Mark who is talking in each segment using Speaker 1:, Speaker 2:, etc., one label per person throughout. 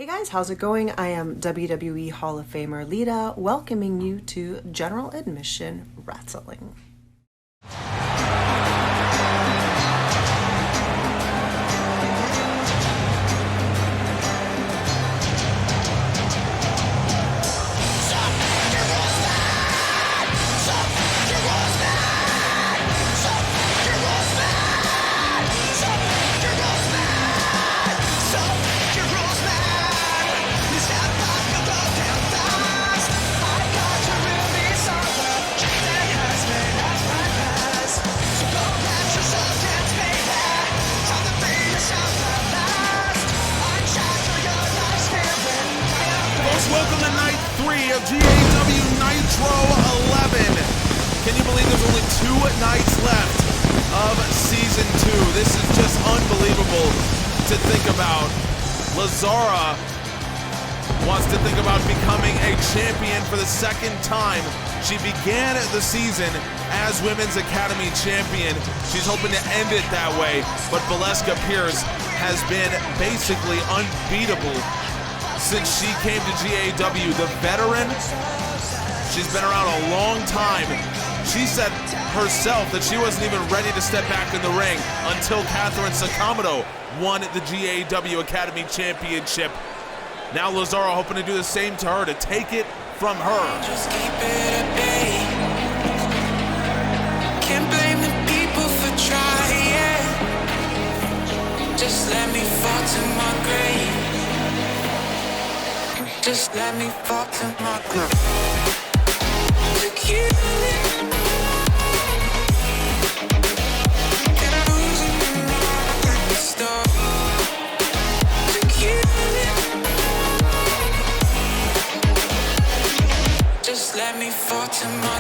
Speaker 1: Hey guys, how's it going? I am WWE Hall of Famer Lita, welcoming you to General Admission Wrestling.
Speaker 2: Welcome to night 3 of GAW Nitro 11. Can you believe there's only 2 nights left of season 2? This is just unbelievable to think about. Lazzara wants to think about becoming a champion for the second time. She began the season as Women's Academy champion. She's hoping to end it that way, but Ballesca Pierce has been basically unbeatable since she came to GAW. The veteran, she's been around a long time. She said herself that she wasn't even ready to step back in the ring until Catherine Sakamoto won the GAW Academy Championship. Now Lazzara hoping to do the same to her, to take it from her.
Speaker 3: Just keep it at bay. Can't blame the people for trying. Just let me fall to my grave. Just let me fall to my grave. Look you. Can I lose in the storm? Look you. Just let me fall to my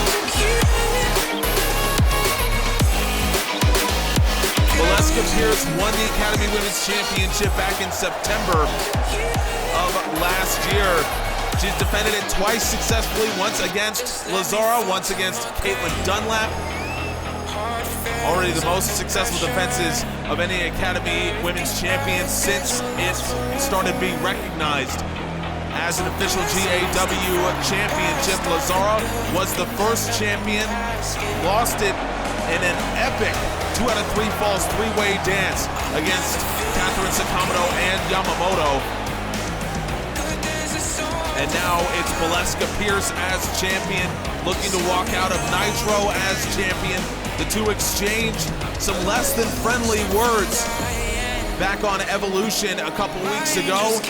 Speaker 3: Look you.
Speaker 2: Ballesca Pierce won the Academy Women's Championship back in September of last year. She's defended it twice successfully, once against Lazzara, once against Caitlin Dunlap. Already the most successful defenses of any Academy Women's Champion since it started being recognized as an official GAW championship. Lazzara was the first champion, lost it in an epic 2 out of 3 falls 3-way dance against Catherine Sakamoto and Yamamoto. And now it's Ballesca Pierce as champion, looking to walk out of Nitro as champion. The two exchange some less than friendly words back on Evolution a couple weeks ago.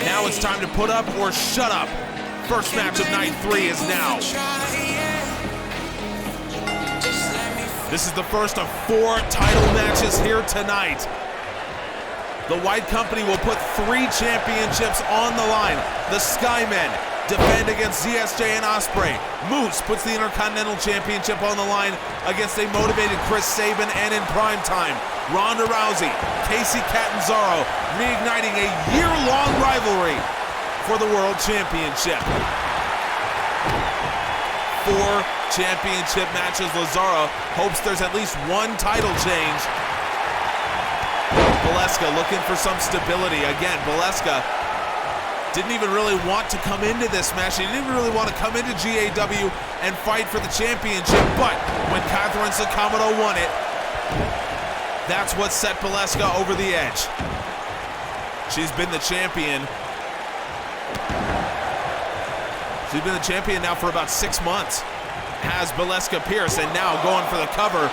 Speaker 2: Now it's time to put up or shut up. First match of night 3 is now. This is the first of 4 title matches here tonight. The White Company will put 3 championships on the line. The Skymen defend against ZSJ and Ospreay. Moose puts the Intercontinental Championship on the line against a motivated Chris Sabin, and in prime time, Ronda Rousey, Casey Catanzaro, reigniting a year-long rivalry for the World Championship. 4 championship matches. Lazzara hopes there's at least 1 title change. Ballesca looking for some stability. Again, Ballesca didn't even really want to come into this match. She didn't even really want to come into GAW and fight for the championship, but when Catherine Sakamoto won it, that's what set Ballesca over the edge. She's been the champion. She's been the champion now for about 6 months. Has Ballesca Pierce, and now going for the cover.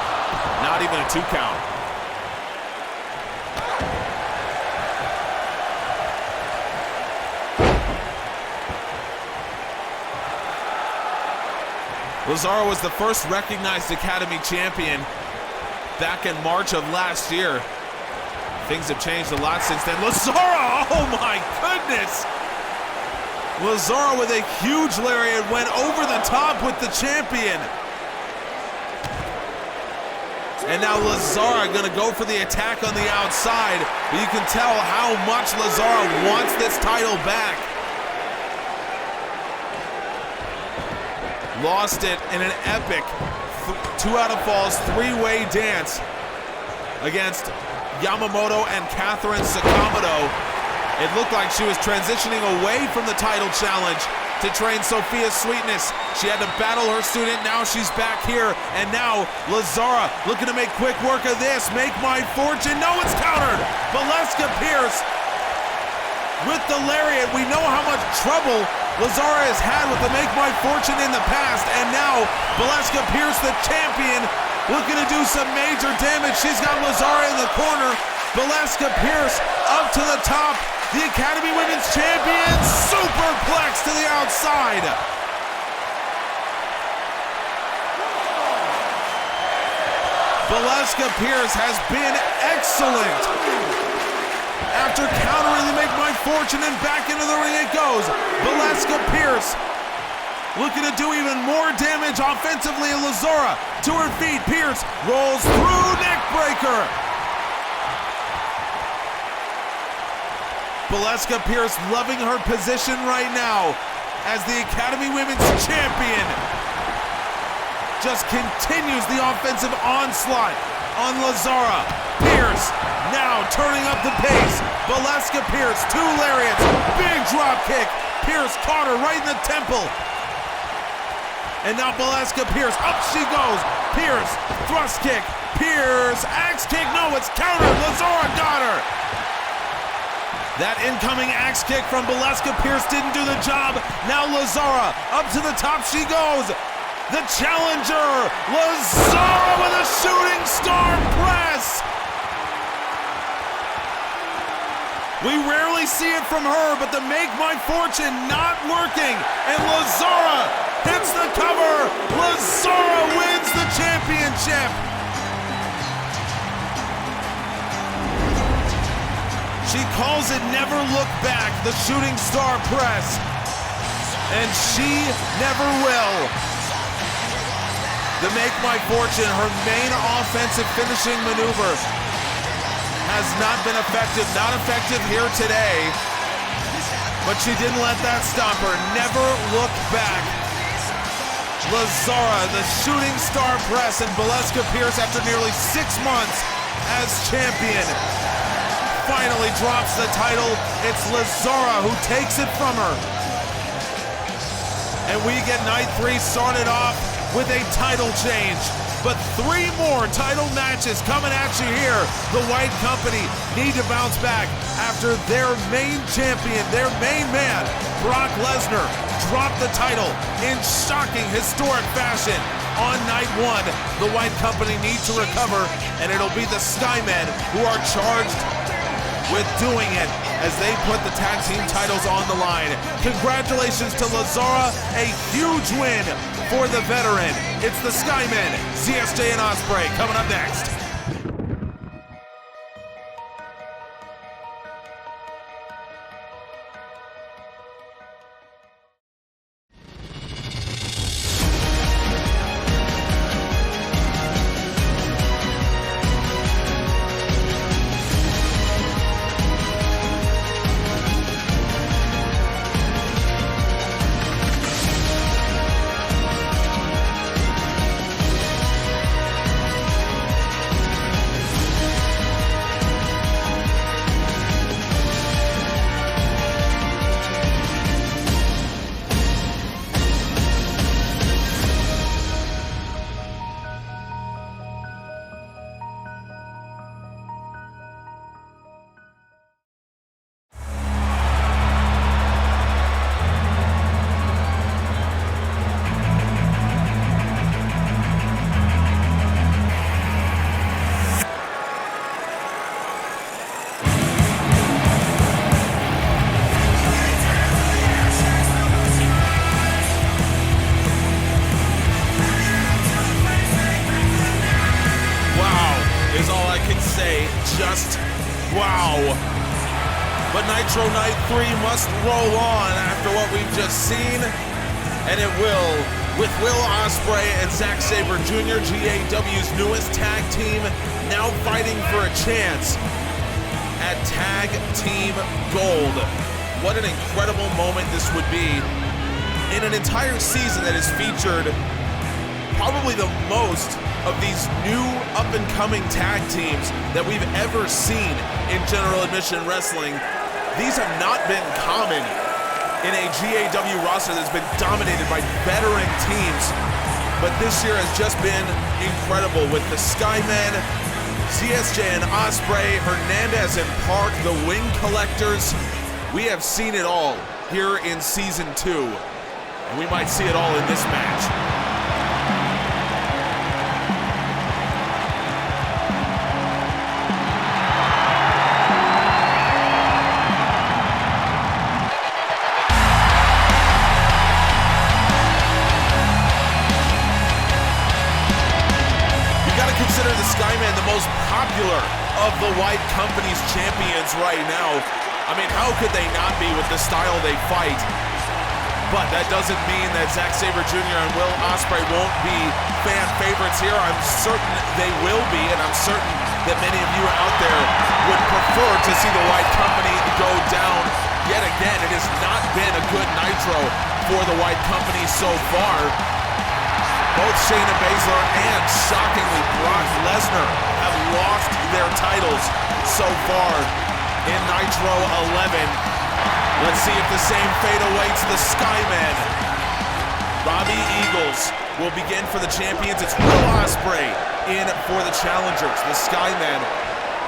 Speaker 2: Not even a 2 count. Lazzara was the first recognized Academy champion back in March of last year. Things have changed a lot since then. Lazzara, oh my goodness! Lazzara with a huge lariat went over the top with the champion. And now Lazzara gonna go for the attack on the outside. But you can tell how much Lazzara wants this title back. Lost it in an epic 2 out of falls 3-way dance against Yamamoto and Catherine Sakamoto. It looked like she was transitioning away from the title challenge to train Sophia Sweetness. She had to battle her student, now she's back here, and now Lazzara looking to make quick work of this, make my fortune. No, it's countered! Ballesca Pierce with the lariat. We know how much trouble Lazzara has had with the make my fortune in the past, and now Ballesca Pierce, the champion, looking to do some major damage. She's got Lazzara in the corner. Ballesca Pierce up to the top. The Academy Women's Champion, superplex to the outside. Ballesca Pierce has been excellent. After countering the make my fortune and back into the ring it goes. Ballesca Pierce looking to do even more damage offensively. Lazzara to her feet. Pierce rolls through, neck breaker. Ballesca Pierce loving her position right now as the Academy Women's Champion. Just continues the offensive onslaught on Lazzara. Pierce now turning up the pace. Ballesca Pierce, 2 lariats, big drop kick. Pierce caught her right in the temple. And now Ballesca Pierce, up she goes. Pierce, thrust kick. Pierce, axe kick. No, it's countered. Lazzara got her. That incoming axe kick from Ballesca Pierce didn't do the job. Now Lazzara, up to the top she goes. The challenger, Lazzara with a shooting star press. We rarely see it from her, but the make my fortune not working. And Lazzara hits the cover. Lazzara wins the championship. She calls it never look back, the shooting star press. And she never will. The make my fortune, her main offensive finishing maneuver, has not been effective. Not effective here today. But she didn't let that stop her. Never look back. Lazzara, the shooting star press, and Ballesca Pierce, after nearly 6 months as champion, finally drops the title. It's Lazzara who takes it from her. And we get night 3 started off with a title change. But 3 more title matches coming at you here. The White Company need to bounce back after their main champion, their main man, Brock Lesnar, dropped the title in shocking, historic fashion. On night 1, the White Company need to recover, and it'll be the Skymen who are charged with doing it as they put the tag team titles on the line. Congratulations to Lazzara, a huge win for the veteran. It's the Skymen, CSJ and Ospreay coming up next. Just wow. But Nitro Night 3 must roll on after what we've just seen, and it will, with Will Ospreay and Zack Sabre Jr., GAW's newest tag team, now fighting for a chance at Tag Team Gold. What an incredible moment this would be in an entire season that has featured probably the most of these new up-and-coming tag teams that we've ever seen in general admission wrestling. These have not been common in a GAW roster that's been dominated by veteran teams, but this year has just been incredible with the Skymen, ZSJ and Ospreay, Hernandez and Park, the Wing Collectors. We have seen it all here in Season 2, and we might see it all in this match. Consider the Skyman the most popular of the White Company's champions right now. I mean, how could they not be with the style they fight? But that doesn't mean that Zack Sabre Jr. and Will Ospreay won't be fan favorites here. I'm certain they will be, and I'm certain that many of you out there would prefer to see the White Company go down yet again. It has not been a good Nitro for the White Company so far. Both Shayna Baszler and, shockingly, Brock Lesnar have lost their titles so far in Nitro 11. Let's see if the same fate awaits the Skymen. Robbie Eagles will begin for the champions. It's Will Ospreay in for the challengers. The Skymen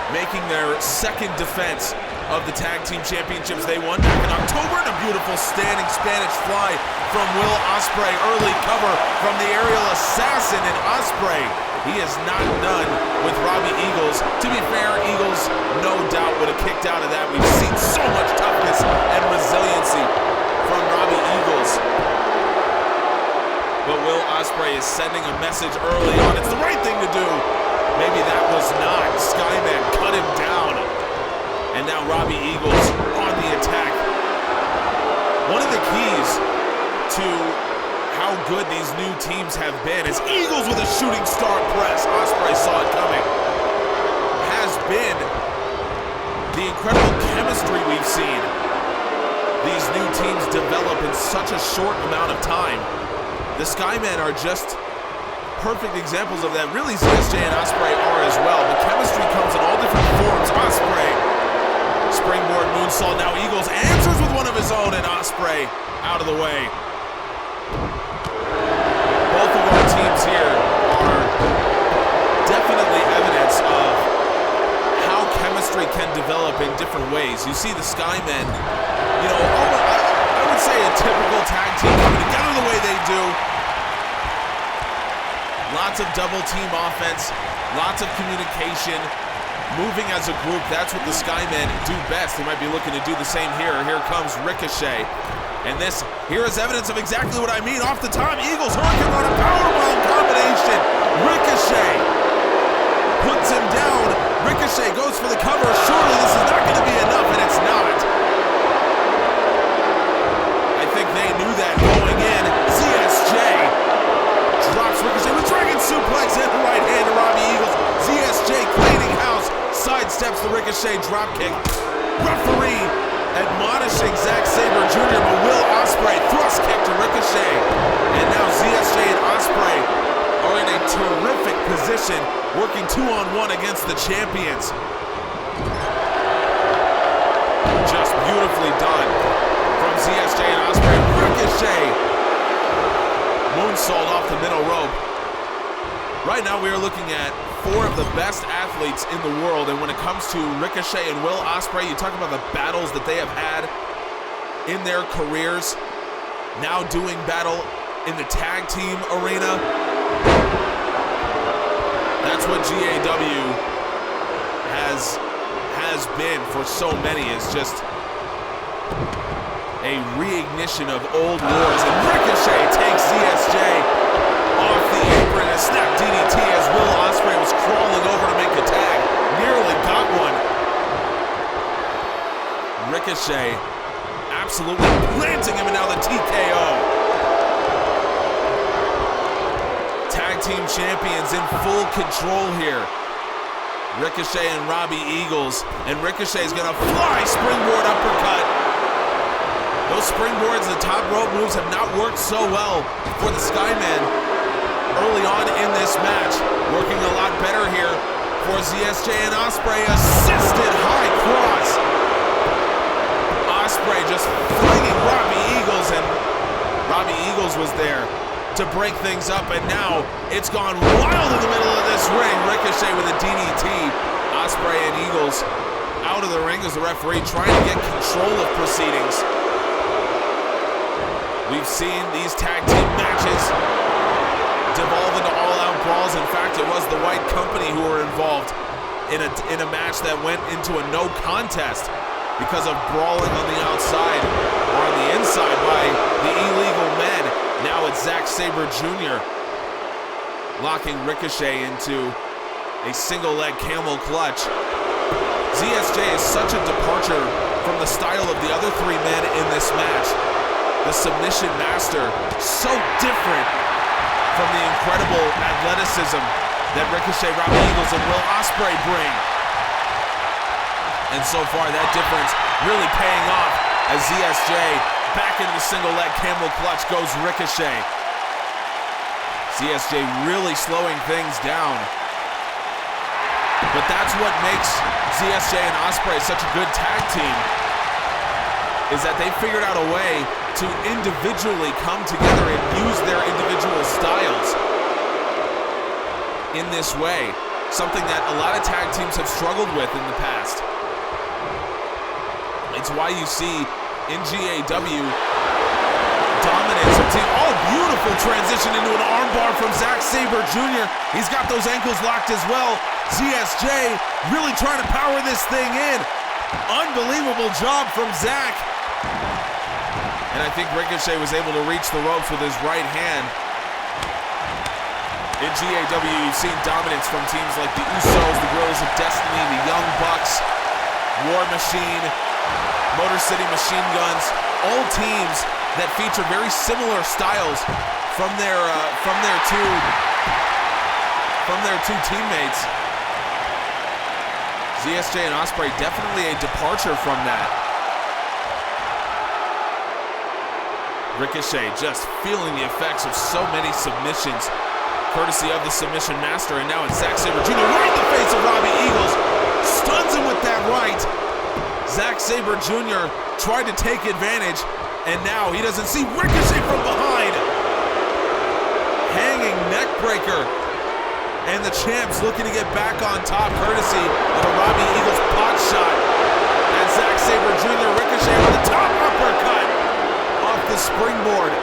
Speaker 2: making their second defense of the Tag Team Championships they won back in October, and a beautiful standing Spanish fly from Will Ospreay. Early cover from the aerial assassin, and Ospreay, he is not done with Robbie Eagles. To be fair, Eagles no doubt would have kicked out of that. We've seen so much toughness and resiliency from Robbie Eagles. But Will Ospreay is sending a message early on. It's the right thing to do. Maybe that was not. Skyman cut him down. And now Robbie Eagles on the attack. One of the keys to how good these new teams have been is Eagles with a shooting star press. Ospreay saw it coming. Has been the incredible chemistry we've seen these new teams develop in such a short amount of time. The Skymen are just perfect examples of that. Really, ZSJ and Ospreay are as well. The chemistry comes in all different forms. Ospreay, springboard moonsault. Now Eagles answers with one of his own, and Ospreay out of the way. Both of our teams here are definitely evidence of how chemistry can develop in different ways. You see the Skymen, you know, I would say a typical tag team coming together the way they do. Lots of double team offense, lots of communication, moving as a group. That's what the Skymen do best. They might be looking to do the same here. Here comes Ricochet. And this here is evidence of exactly what I mean. Off the top, Eagles Hurricane on a powerbomb combination. Ricochet puts him down. Ricochet goes for the cover. Surely this is not going to be enough, and it's not. I think they knew that going in. ZSJ drops Ricochet with Dragon Suplex and the right hand to Robbie Eagles. ZSJ cleaning house, sidesteps the Ricochet dropkick. Referee admonishing Zack Sabre Jr., but Will Ospreay thrust kick to Ricochet. And now ZSJ and Ospreay are in a terrific position, working 2-on-1 against the champions. Just beautifully done from ZSJ and Ospreay. Ricochet moonsault off the middle rope. Right now we are looking at four of the best athletes in the world, and when it comes to Ricochet and Will Ospreay, you talk about the battles that they have had in their careers, now doing battle in the tag team arena. That's what GAW has been for so many, is just a reignition of old wars. And Ricochet takes ZSJ off the apron, a snap DDT as Will Ospreay was crawling over to make the tag. Nearly got one. Ricochet absolutely planting him, and now the TKO. Tag team champions in full control here. Ricochet and Robbie Eagles, and Ricochet is gonna fly springboard uppercut. Those springboards, the top rope moves have not worked so well for the Skymen. early on in this match. Working a lot better here for ZSJ and Ospreay. Assisted high cross. Ospreay just flinging Robbie Eagles, and Robbie Eagles was there to break things up, and now it's gone wild in the middle of this ring. Ricochet with a DDT. Ospreay and Eagles out of the ring as the referee trying to get control of proceedings. We've seen these tag team matches devolve into all-out brawls. In fact, it was the White Company who were involved in a match that went into a no contest because of brawling on the outside or on the inside by the illegal men. Now it's Zack Sabre Jr. locking Ricochet into a single leg camel clutch. ZSJ is such a departure from the style of the other three men in this match. The submission master, so different from the incredible athleticism that Ricochet, Robbie Eagles, and Will Ospreay bring. And so far, that difference really paying off as ZSJ back into the single leg camel clutch goes Ricochet. ZSJ really slowing things down. But that's what makes ZSJ and Ospreay such a good tag team, is that they figured out a way to individually come together and use their individual styles in this way. Something that a lot of tag teams have struggled with in the past. It's why you see in GAW dominance of team. Oh, beautiful transition into an armbar from Zack Sabre Jr. He's got those ankles locked as well. ZSJ really trying to power this thing in. Unbelievable job from Zack. And I think Ricochet was able to reach the ropes with his right hand. In GAW, you've seen dominance from teams like the Usos, the Guerrillas of Destiny, the Young Bucks, War Machine, Motor City Machine Guns, all teams that feature very similar styles from their two teammates. ZSJ and Ospreay definitely a departure from that. Ricochet just feeling the effects of so many submissions, courtesy of the submission master, and now it's Zack Sabre Jr. right in the face of Robbie Eagles, stuns him with that right. Zack Sabre Jr. tried to take advantage, and now he doesn't see Ricochet from behind. Hanging neck breaker, and the champs looking to get back on top, courtesy of a Robbie Eagles pot shot. And Zack Sabre Jr. Ricochet with the top uppercut off the springboard.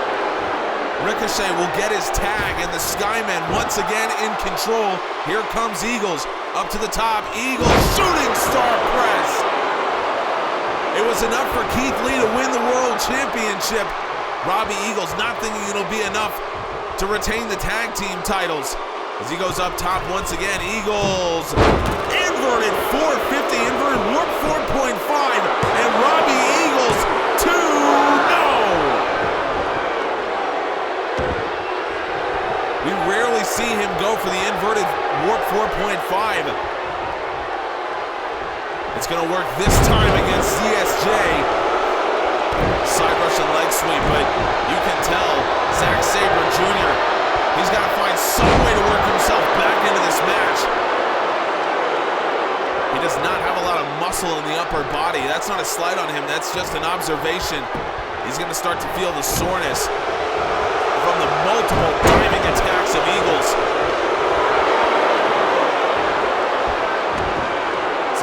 Speaker 2: Ricochet will get his tag, and the Skymen once again in control. Here comes Eagles up to the top. Eagles shooting star press. It was enough for Keith Lee to win the world championship. Robbie Eagles not thinking it'll be enough to retain the tag team titles. As he goes up top once again, Eagles inverted 450, inverted warp 4.5, and Robbie Eagles 2-0. We rarely see him go for the inverted warp 4.5. It's gonna work this time against ZSJ. Side Russian leg sweep, but you can tell Zack Sabre Jr., he's got to find some way to work himself back into this match. He does not have a lot of muscle in the upper body. That's not a slight on him, that's just an observation. He's gonna start to feel the soreness from the multiple diving attacks of Eagles.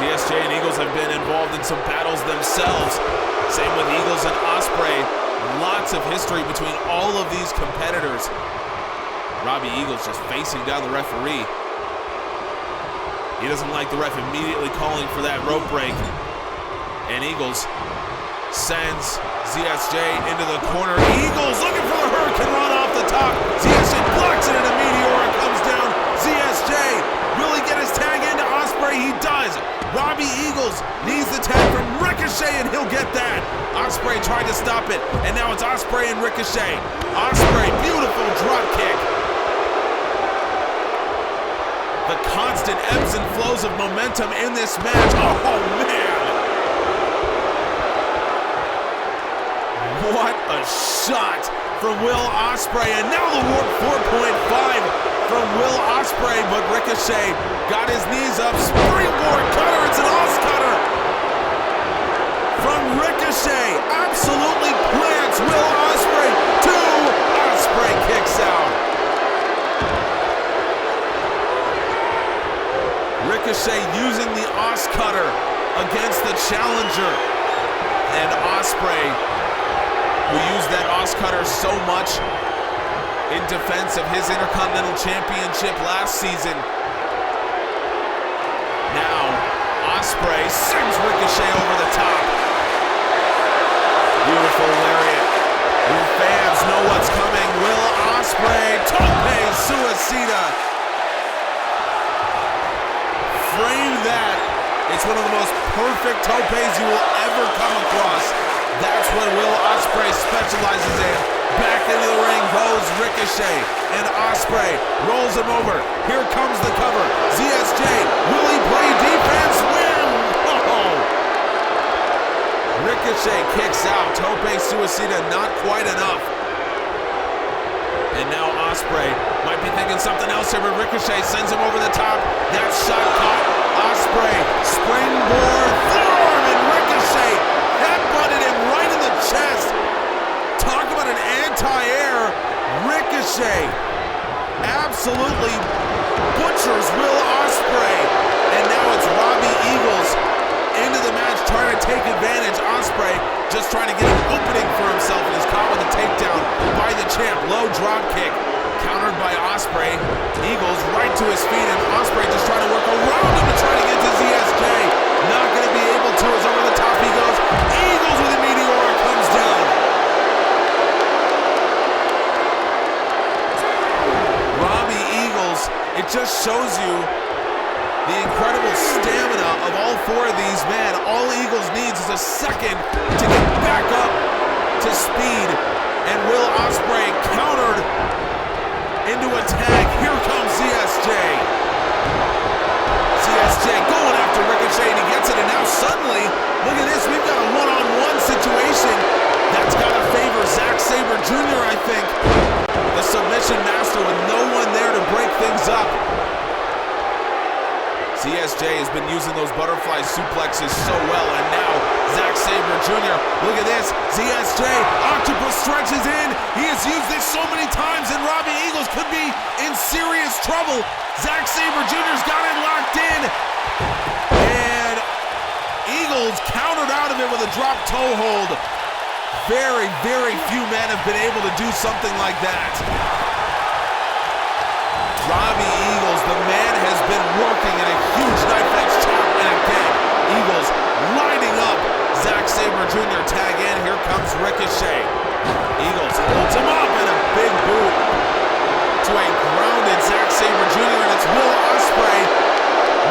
Speaker 2: ZSJ and Eagles have been involved in some battles themselves. Same with Eagles and Ospreay. Lots of history between all of these competitors. Robbie Eagles just facing down the referee. He doesn't like the ref immediately calling for that rope break. And Eagles sends ZSJ into the corner. Eagles looking for the Hurricane Run off the top. ZSJ blocks it and a Meteor comes down. ZSJ will he get his tag into Ospreay? He does. Robbie Eagles needs the tag from Ricochet and he'll get that. Ospreay tried to stop it, and now it's Ospreay and Ricochet. Ospreay, beautiful drop kick. The constant ebbs and flows of momentum in this match. Oh man. What a shot from Will Ospreay, and now the warp 4.5 from Will Ospreay, but Ricochet got his knees up, springboard cutter, it's an Os cutter from Ricochet, absolutely plants Will Ospreay, 2, Ospreay kicks out. Ricochet using the Os cutter against the challenger, and Ospreay, who used that Os cutter so much in defense of his Intercontinental Championship last season. Now, Ospreay sends Ricochet over the top. Beautiful lariat. Your fans know what's coming. Will Ospreay, tope suicida. Frame that. It's one of the most perfect topes you will ever come across. That's what Will Ospreay specializes in. Back into the ring goes Ricochet, and Ospreay rolls him over. Here comes the cover. ZSJ, will he play defense? Win! Oh! Ricochet kicks out. Tope suicida, not quite enough. And now Ospreay might be thinking something else here, but Ricochet sends him over the top. That shot caught. Ospreay, springboard, forearm, and Ricochet headbutted him right in the chest. Talk about an anti-air. Ricochet absolutely butchers Will Ospreay. And now it's Robbie Eagles into the match trying to take advantage. Ospreay just trying to get an opening for himself, and is caught with a takedown by the champ. Low drop kick countered by Ospreay. Eagles right to his feet, and Ospreay just trying to work around him to try to get to ZSJ. Not going to be able to, as over the top he goes. Eagles with a meteor comes down. Robbie Eagles, it just shows you the incredible stamina of all four of these men. All Eagles needs is a second to get back up to speed, and Will Ospreay countered into a tag. Here comes ZSJ. ZSJ going after Ricochet, and he gets it, and now suddenly, look at this, we've got a one-on-one situation that's got to favor Zack Sabre Jr., I think. The submission master with no one there to break things up. ZSJ has been using those butterfly suplexes so well, and now Zack Sabre Jr., look at this, ZSJ, octopus stretches in, he has used this so many times, and Robbie Eagles could be in serious trouble. Zack Sabre Jr.'s got it locked in, and Eagles countered out of it with a drop toe hold. Very, very few men have been able to do something like that. Robbie Eagles, the man has been working in a huge knife edge chop, and again, Eagles lining up Zack Sabre Jr. Tag in, here comes Ricochet. Eagles holds him up, and a big boot to a grounded Zack Sabre Jr., and it's Will Ospreay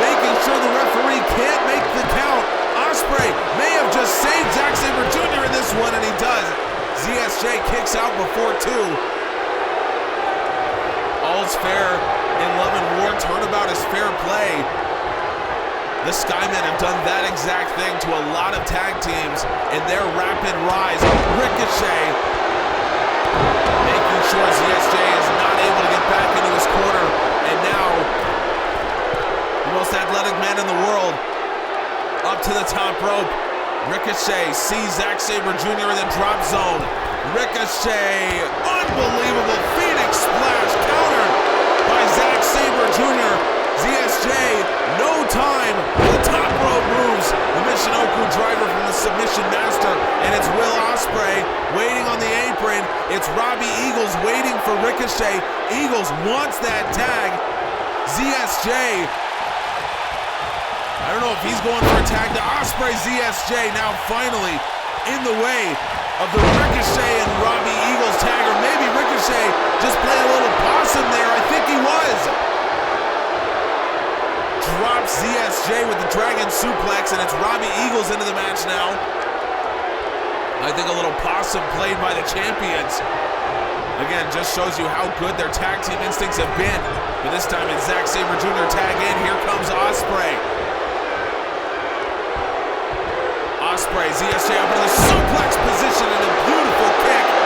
Speaker 2: making sure the referee can't make the count. Ospreay may have just saved Zack Sabre Jr. in this one, and he does. ZSJ kicks out before 2. All's fair in love and war. Turnabout is fair play. The Skymen have done that exact thing to a lot of tag teams in their rapid rise. Ricochet making sure ZSJ is not able to get back into his corner, and now the most athletic man in the world up to the top rope. Ricochet sees Zack Sabre Jr. in the drop zone. Ricochet, unbelievable Phoenix splash countered by Zack Sabre Jr. ZSJ, no time for the top rope moves. The Michinoku driver from the submission master, and it's Will Ospreay waiting on the apron. It's Robbie Eagles waiting for Ricochet. Eagles wants that tag. ZSJ, I don't know if he's going for a tag to Ospreay. ZSJ now finally in the way of the Ricochet and Robbie Eagles tag, or maybe Ricochet just playing a little possum there. I think he was. Drops ZSJ with the Dragon Suplex, and it's Robbie Eagles into the match now. I think a little possum played by the champions. Again, just shows you how good their tag team instincts have been. But this time it's Zack Sabre Jr. tag in. Here comes Ospreay. Ospreay, ZSJ up in the suplex position, and a beautiful kick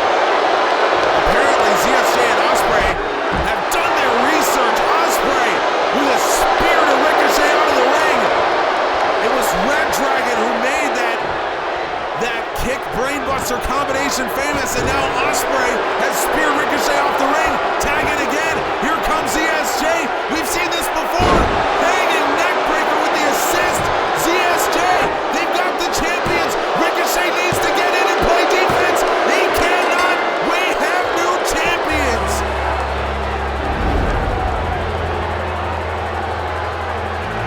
Speaker 2: kick brainbuster combination famous, and now Ospreay has spear ricochet off the ring. Tag it again. Here comes ZSJ. We've seen this before. Hanging neckbreaker with the assist. ZSJ, they've got the champions. Ricochet needs to get in and play defense. He cannot. We have new champions.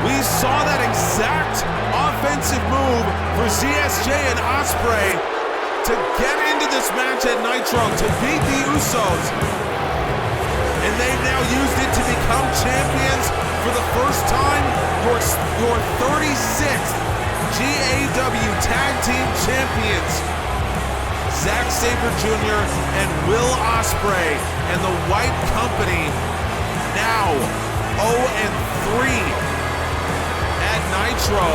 Speaker 2: We saw that exact offensive move for ZSJ and Ospreay to get into this match at Nitro to beat the Usos. And they've now used it to become champions for the first time. Your 36th GAW Tag Team Champions. Zack Sabre Jr. and Will Ospreay and the White Company now 0-3 at Nitro.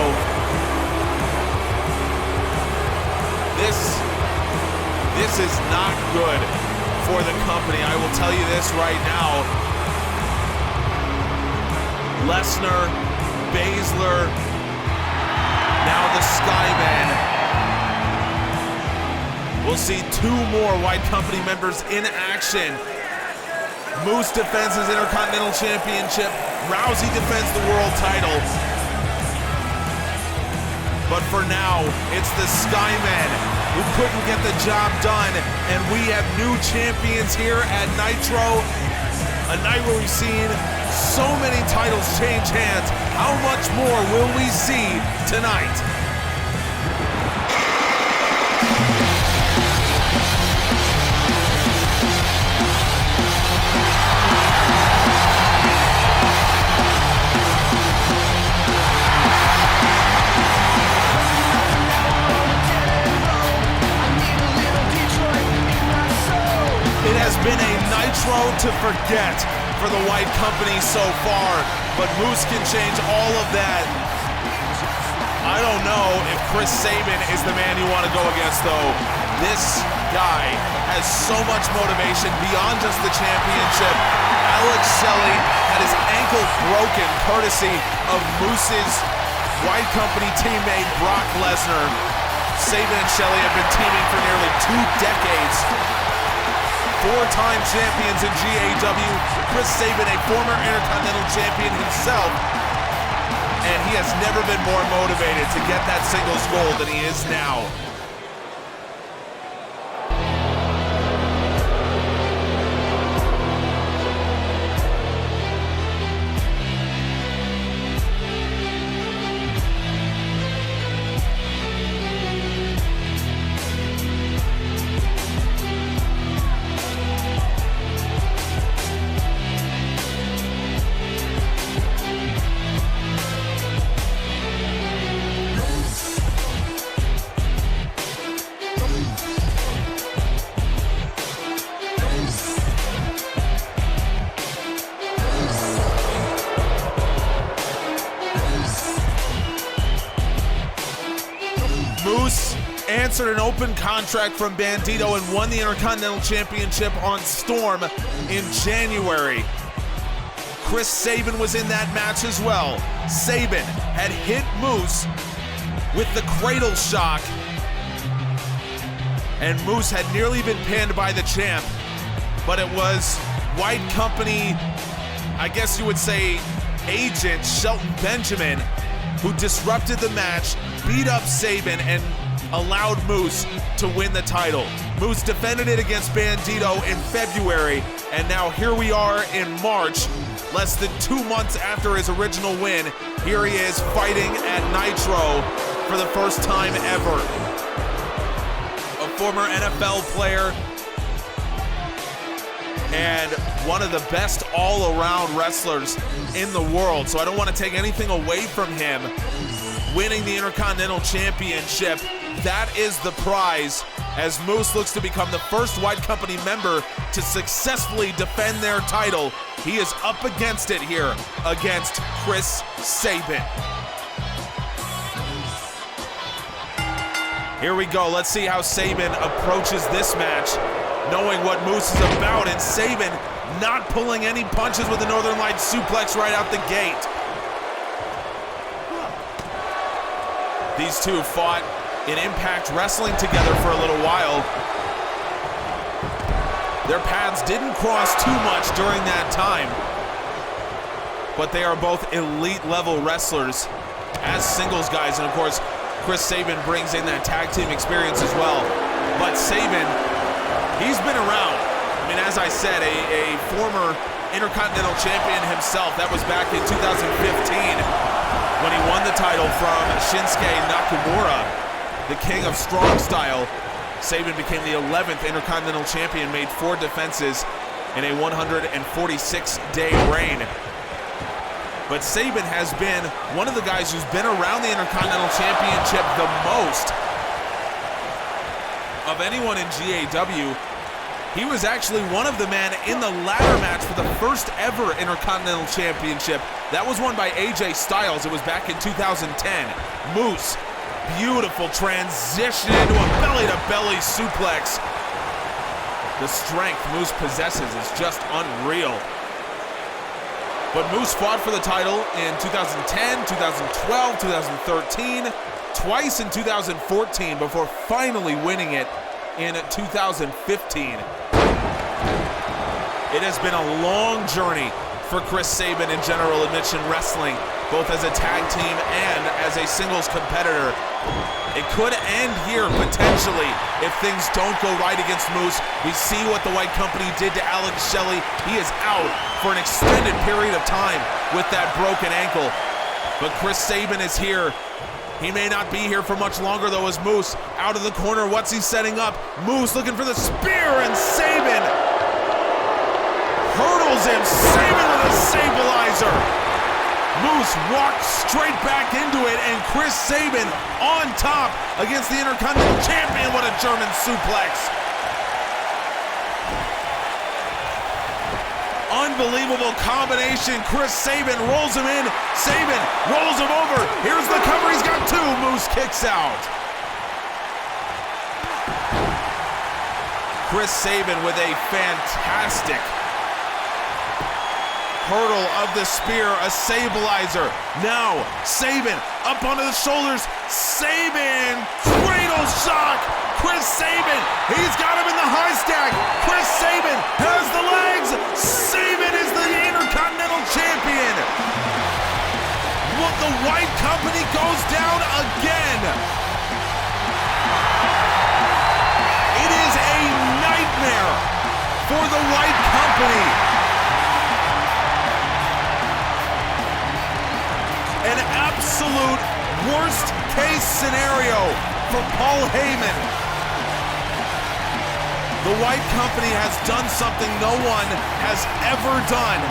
Speaker 2: This is not good for the company. I will tell you this right now. Lesnar, Baszler, now the Skymen. We'll see 2 more White Company members in action. Moose defends his Intercontinental Championship. Rousey defends the world title. But for now, it's the Skymen who couldn't get the job done, and we have new champions here at Nitro. A night where we've seen so many titles change hands. How much more will we see tonight? It has been a Nitro to forget for the White Company so far, but Moose can change all of that. I don't know if Chris Sabin is the man you want to go against, though. This guy has so much motivation beyond just the championship. Alex Shelley had his ankle broken courtesy of Moose's White Company teammate Brock Lesnar. Sabin and Shelley have been teaming for nearly 2 decades. 4-time champions in GAW. Chris Sabin, a former Intercontinental Champion himself, and he has never been more motivated to get that singles gold than he is now. Moose answered an open contract from Bandito and won the Intercontinental Championship on Storm in January. Chris Sabin was in that match as well. Sabin had hit Moose with the cradle shock, and Moose had nearly been pinned by the champ, but it was White Company, I guess you would say, agent Shelton Benjamin, who disrupted the match, beat up Sabin, and allowed Moose to win the title. Moose defended it against Bandito in February, and now here we are in March, less than 2 months after his original win. Here he is fighting at Nitro for the first time ever. A former NFL player and one of the best all-around wrestlers in the world, so I don't want to take anything away from him. Winning the Intercontinental Championship, that is the prize, as Moose looks to become the first White Company member to successfully defend their title. He is up against it here against Chris Sabin. Here we go. Let's see how Sabin approaches this match, knowing what Moose is about, and Sabin not pulling any punches with the Northern Lights suplex right out the gate. These two fought in Impact Wrestling together for a little while. Their paths didn't cross too much during that time, but they are both elite level wrestlers as singles guys, and of course, Chris Sabin brings in that tag team experience as well. But Sabin, he's been around. I mean, as I said, a former Intercontinental Champion himself. That was back in 2015 when he won the title from Shinsuke Nakamura, the king of strong style. Sabin became the 11th Intercontinental Champion, made 4 defenses in a 146-day reign. But Sabin has been one of the guys who's been around the Intercontinental Championship the most of anyone in GAW. He was actually one of the men in the ladder match for the first ever Intercontinental Championship. That was won by AJ Styles. It was back in 2010. Moose, beautiful transition into a belly-to-belly suplex. The strength Moose possesses is just unreal. But Moose fought for the title in 2010, 2012, 2013, twice in 2014 before finally winning it in 2015. It has been a long journey for Chris Sabin in General Admission Wrestling, both as a tag team and as a singles competitor. It could end here potentially if things don't go right against Moose. We see what the White Company did to Alex Shelley. He is out for an extended period of time with that broken ankle. But Chris Sabin is here. He may not be here for much longer though, as Moose out of the corner. What's he setting up? Moose looking for the spear, and Sabin hurdles him. Sabin with a stabilizer. Moose walked straight back into it, and Chris Sabin on top against the Intercontinental Champion. What a German suplex. Unbelievable combination. Chris Sabin rolls him in. Sabin rolls him over. Here's the cover. He's got 2. Moose kicks out. Chris Sabin with a fantastic hurdle of the spear, a stabilizer. Now Sabin up onto the shoulders. Sabin, cradle shock. Chris Sabin, he's got him in the high stack. Chris Sabin has the legs. Sabin is the Intercontinental Champion. Well, the White Company goes down again. It is a nightmare for the White Company. An absolute worst case scenario for Paul Heyman. The White Company has done something no one has ever done,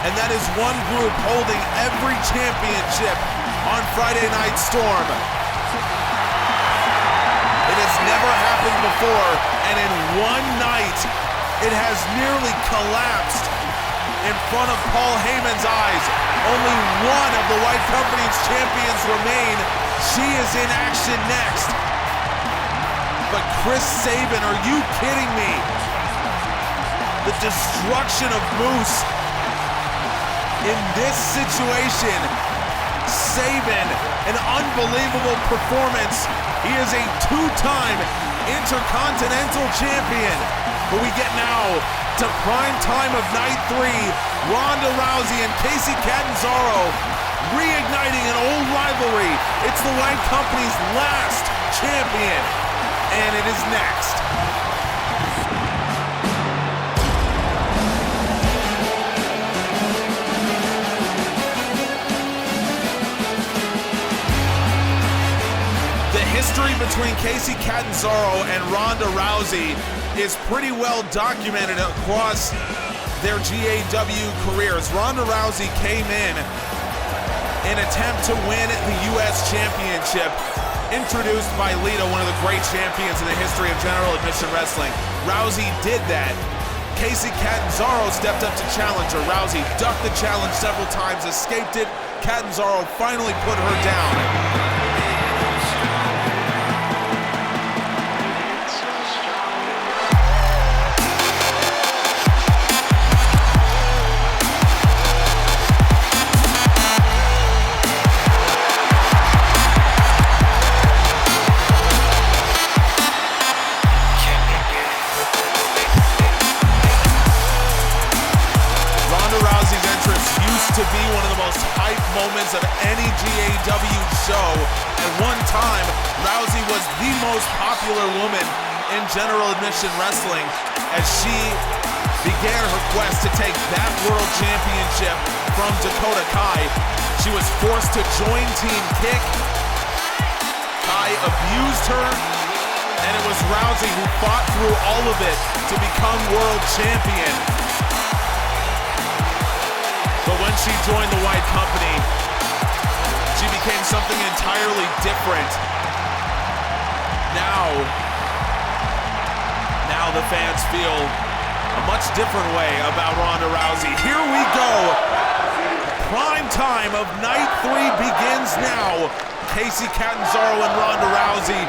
Speaker 2: and that is one group holding every championship on Friday Night Storm. It has never happened before, and in one night, it has nearly collapsed in front of Paul Heyman's eyes. Only one of the White Company's champions remain. She is in action next. But Chris Sabin, are you kidding me? The destruction of Moose in this situation. Sabin, an unbelievable performance. He is a 2-time Intercontinental Champion. But we get now to prime time of night 3. Ronda Rousey and Kacy Catanzaro reigniting an old rivalry. It's the White Company's last champion, and it is next. The history between Kacy Catanzaro and Ronda Rousey is pretty well documented across their GAW careers. Ronda Rousey came in an attempt to win the U.S. Championship, introduced by Lita, one of the great champions in the history of General Admission Wrestling. Rousey did that. Kacy Catanzaro stepped up to challenge her. Rousey ducked the challenge several times, escaped it. Catanzaro finally put her down. one of the most hype moments of any GAW show. At one time, Rousey was the most popular woman in general admission wrestling as she began her quest to take that world championship from Dakota Kai. She was forced to join Team Kick. Kai abused her, and it was Rousey who fought through all of it to become world champion. But when she joined the White Company, she became something entirely different. Now the fans feel a much different way about Ronda Rousey. Here we go. Prime time of night 3 begins now. Kacy Catanzaro and Ronda Rousey.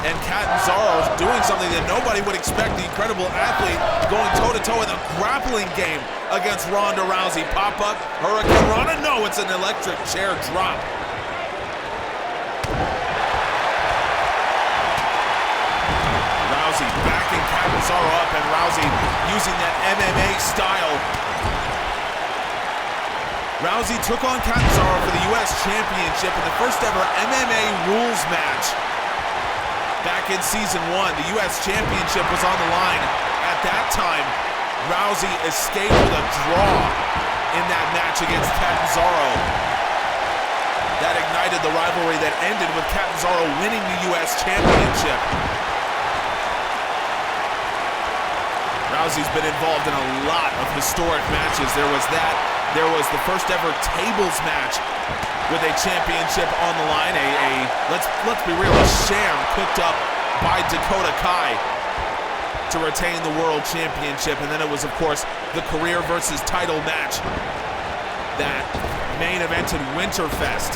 Speaker 2: And Catanzaro doing something that nobody would expect. The incredible athlete going toe-to-toe in a grappling game against Ronda Rousey. Pop-up, Hurricane Rana. No, it's an electric chair drop. Rousey backing Catanzaro up, and Rousey using that MMA style. Rousey took on Catanzaro for the U.S. Championship in the first ever MMA rules match. Back in season 1, the U.S. Championship was on the line. At that time, Rousey escaped with a draw in that match against Catanzaro. That ignited the rivalry that ended with Catanzaro winning the U.S. Championship. Rousey's been involved in a lot of historic matches. There was that. There was the first ever tables match with a championship on the line. Let's be real, a sham cooked up by Dakota Kai to retain the world championship. And then it was, of course, the career versus title match that main evented Winterfest,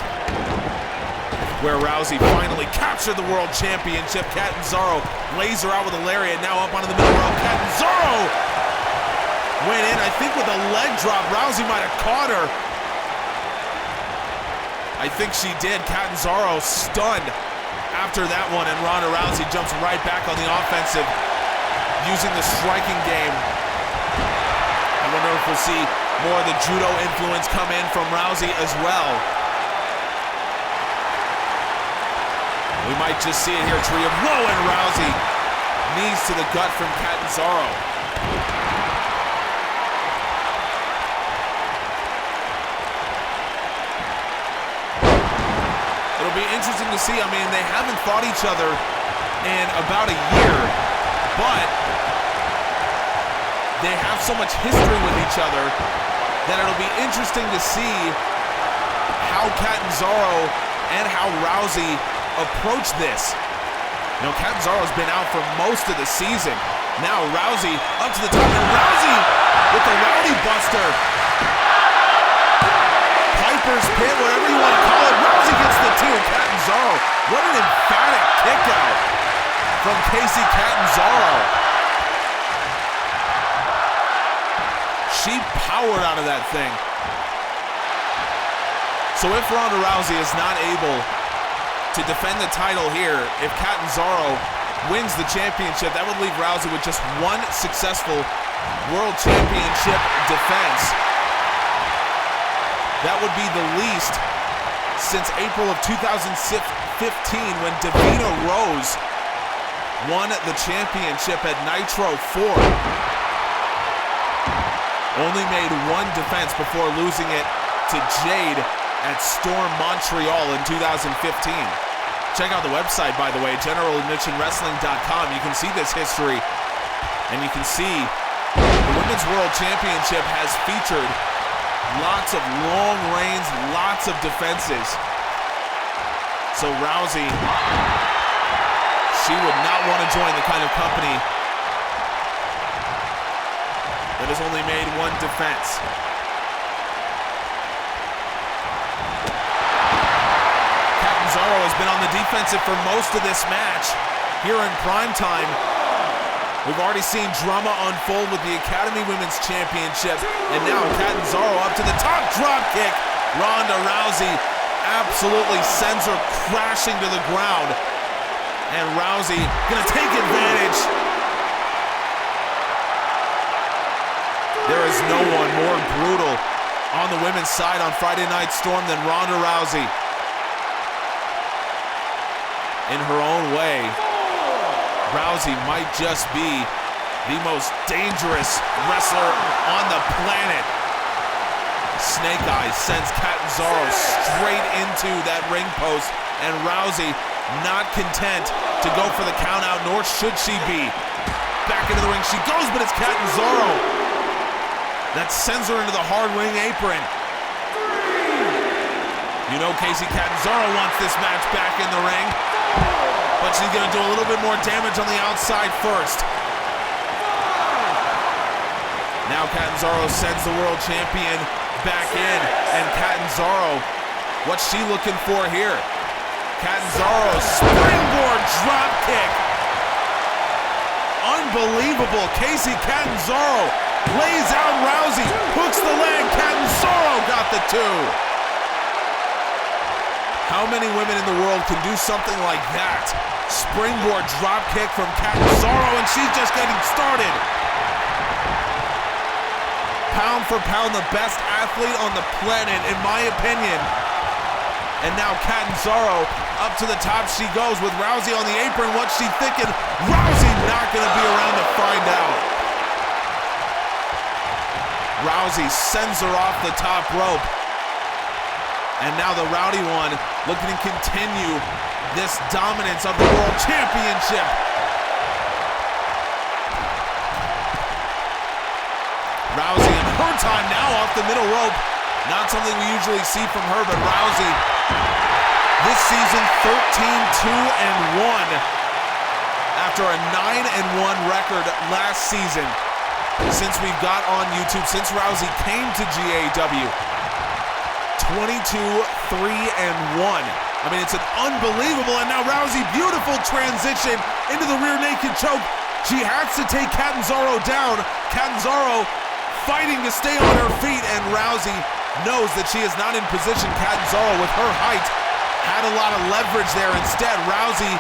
Speaker 2: where Rousey finally captured the world championship. Catanzaro lays her out with a lariat, now up onto the middle rope. Catanzaro went in, I think with a leg drop. Rousey might have caught her. I think she did. Catanzaro stunned after that one, and Ronda Rousey jumps right back on the offensive using the striking game. I wonder if we'll see more of the judo influence come in from Rousey as well. We might just see it here, Tria. Whoa, and Rousey knees to the gut from Catanzaro. It'll be interesting to see. I mean, they haven't fought each other in about a year, but they have so much history with each other that it'll be interesting to see how Catanzaro and how Rousey approach this. You know, Catanzaro's been out for most of the season. Now Rousey up to the top, and Rousey with the Rowdy Buster. Piper's Pit, whatever you want to call it. Rousey gets the 2. Catanzaro, what an emphatic kick out from Kacy Catanzaro. She powered out of that thing. So if Ronda Rousey is not able to defend the title here, if Catanzaro wins the championship, that would leave Rousey with just one successful world championship defense. That would be the least since April of 2015, when Davina Rose won the championship at Nitro 4. Only made one defense before losing it to Jade at Storm Montreal in 2015. Check out the website, by the way, generaladmissionwrestling.com. You can see this history, and you can see the Women's World Championship has featured lots of long reigns, lots of defenses. So Rousey, she would not want to join the kind of company that has only made one defense. Catanzaro has been on the defensive for most of this match. Here in primetime, we've already seen drama unfold with the Academy Women's Championship, and now Catanzaro up to the top, drop kick. Ronda Rousey absolutely sends her crashing to the ground, and Rousey gonna take advantage. There is no one more brutal on the women's side on Friday Night Storm than Ronda Rousey. In her own way, Rousey might just be the most dangerous wrestler on the planet. Snake Eyes sends Catanzaro straight into that ring post, and Rousey not content to go for the count out, nor should she be. Back into the ring she goes, but it's Catanzaro that sends her into the hard ring apron. You know Casey Catanzaro wants this match back in the ring, but she's gonna do a little bit more damage on the outside first. Now Catanzaro sends the world champion back in, and Catanzaro, what's she looking for here? Catanzaro, springboard drop kick. Unbelievable. Casey Catanzaro lays out Rousey, hooks the leg. Catanzaro got the two. How many women in the world can do something like that? Springboard drop kick from Catanzaro, and she's just getting started. Pound for pound, the best athlete on the planet, in my opinion. And now Catanzaro, up to the top she goes with Rousey on the apron. What's she thinking? Rousey not gonna be around to find out. Rousey sends her off the top rope. And now the Rowdy One looking to continue this dominance of the World Championship. Rousey in her time now off the middle rope. Not something we usually see from her, but Rousey this season 13-2-1 after a 9-1 record last season. Since we've got on YouTube, since Rousey came to GAW, 22-3-1. I mean, it's an unbelievable, and now Rousey, beautiful transition into the rear naked choke. She has to take Catanzaro down. Catanzaro fighting to stay on her feet, and Rousey knows that she is not in position. Catanzaro, with her height, had a lot of leverage there. Instead, Rousey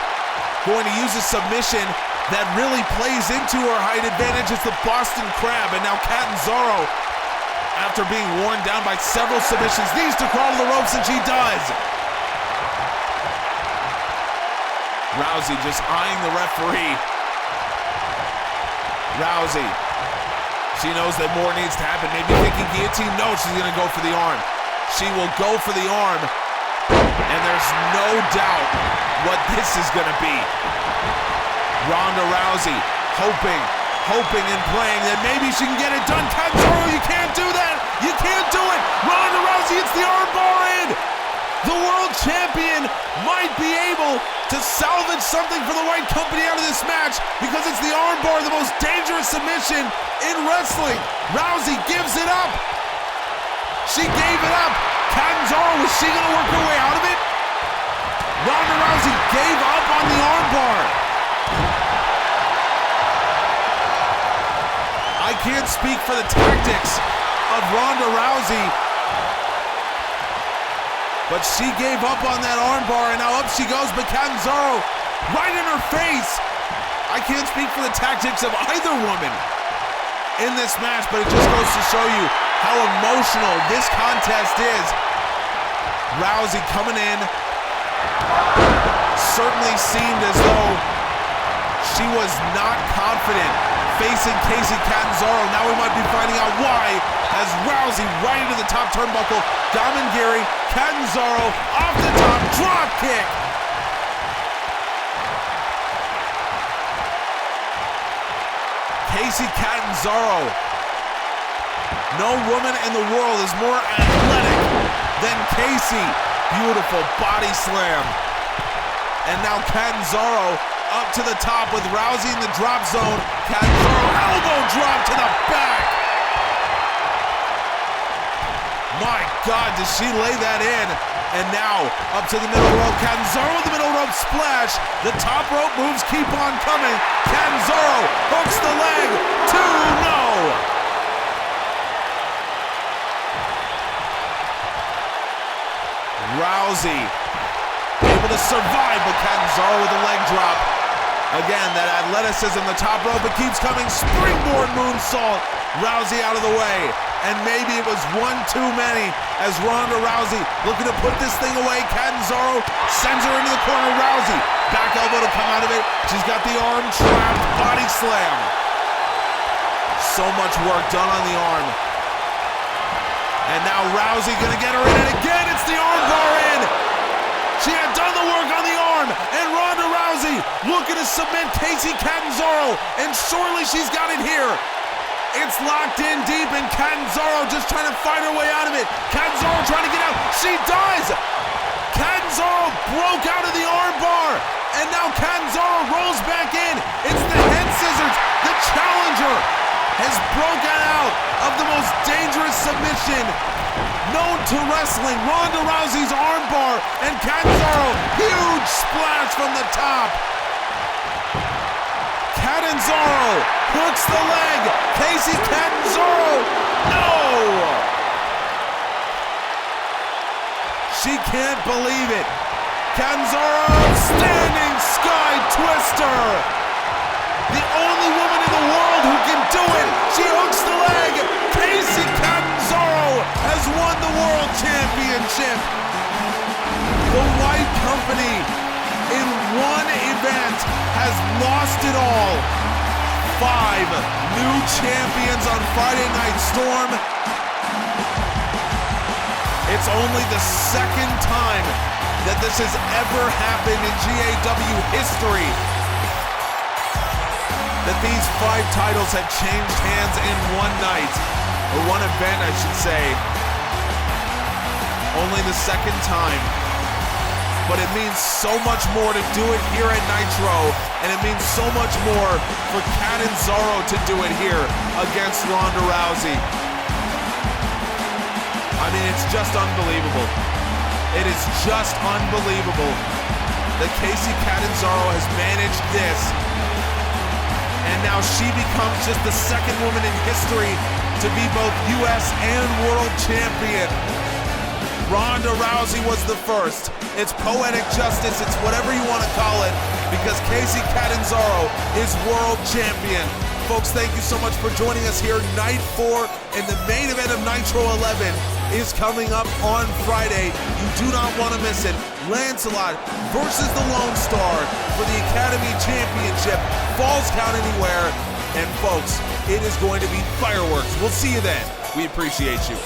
Speaker 2: going to use a submission that really plays into her height advantage. It's the Boston Crab, and now Catanzaro, after being worn down by several submissions, needs to crawl to the ropes, and she does. Rousey just eyeing the referee. Rousey, she knows that more needs to happen. Maybe thinking guillotine. No, she's gonna go for the arm. She will go for the arm, and there's no doubt what this is gonna be. Ronda Rousey hoping and praying that maybe she can get it done. Catanzaro, you can't do that. You can't do it. Ronda Rousey, it's the armbar in. The world champion might be able to salvage something for the White Company out of this match, because it's the armbar, the most dangerous submission in wrestling. Rousey gives it up. She gave it up. Catanzaro, was she gonna work her way out of it? Ronda Rousey gave up on the armbar. I can't speak for the tactics of Ronda Rousey, but she gave up on that armbar, and now up she goes, but Catanzaro right in her face. I can't speak for the tactics of either woman in this match, but it just goes to show you how emotional this contest is. Rousey coming in certainly seemed as though she was not confident facing Casey Catanzaro. Now we might be finding out why, as Rousey right into the top turnbuckle. Gamengiri, Catanzaro off the top, drop kick. Casey Catanzaro. No woman in the world is more athletic than Casey. Beautiful body slam. And now Catanzaro up to the top with Rousey in the drop zone. Catanzaro elbow drop to the back. My God, does she lay that in? And now up to the middle rope. Catanzaro with the middle rope splash. The top rope moves keep on coming. Catanzaro hooks the leg. 2-0. Rousey able to survive, but Catanzaro with a leg drop. Again, that athleticism, the top rope, it keeps coming. Springboard moonsault. Rousey out of the way. and maybe it was one too many as Ronda Rousey looking to put this thing away. Catanzaro sends her into the corner. Rousey, back elbow to come out of it. She's got the arm trapped, body slam. So much work done on the arm. And now Rousey gonna get her in, and again it's the arm bar in. She had done the work on the arm, and Ronda Rousey looking to submit Kacy Catanzaro, and surely she's got it here. It's locked in deep, and Catanzaro just trying to find her way out of it. Catanzaro trying to get out. She does! Catanzaro broke out of the arm bar, and now Catanzaro rolls back in. It's the head scissors. The challenger has broken out of the most dangerous submission known to wrestling. Ronda Rousey's armbar, and Catanzaro, huge splash from the top. Catanzaro hooks the leg. Kacy Catanzaro, no! She can't believe it. Catanzaro, standing sky twister. The only woman in the world who can do it. She hooks the leg. Kacy Catanzaro has won the World Championship. The White Company in one event has lost it all. 5 new champions on Friday Night Storm. It's only the second time that this has ever happened in GAW history, that these 5 titles have changed hands in one night, or one event I should say. Only the second time. But it means so much more to do it here at Nitro, and it means so much more for Catanzaro to do it here against Ronda Rousey. I mean, it's just unbelievable. It is just unbelievable that Kacy Catanzaro has managed this, and now she becomes just the second woman in history to be both US and World Champion. Ronda Rousey was the first. It's poetic justice, it's whatever you want to call it, because Kacy Catanzaro is World Champion. Folks, thank you so much for joining us here. Night 4 and the main event of Nitro 11 is coming up on Friday. You do not want to miss it. Lancelot versus the Lone Star for the Academy Championship. Falls count anywhere. And folks, it is going to be fireworks. We'll see you then. We appreciate you.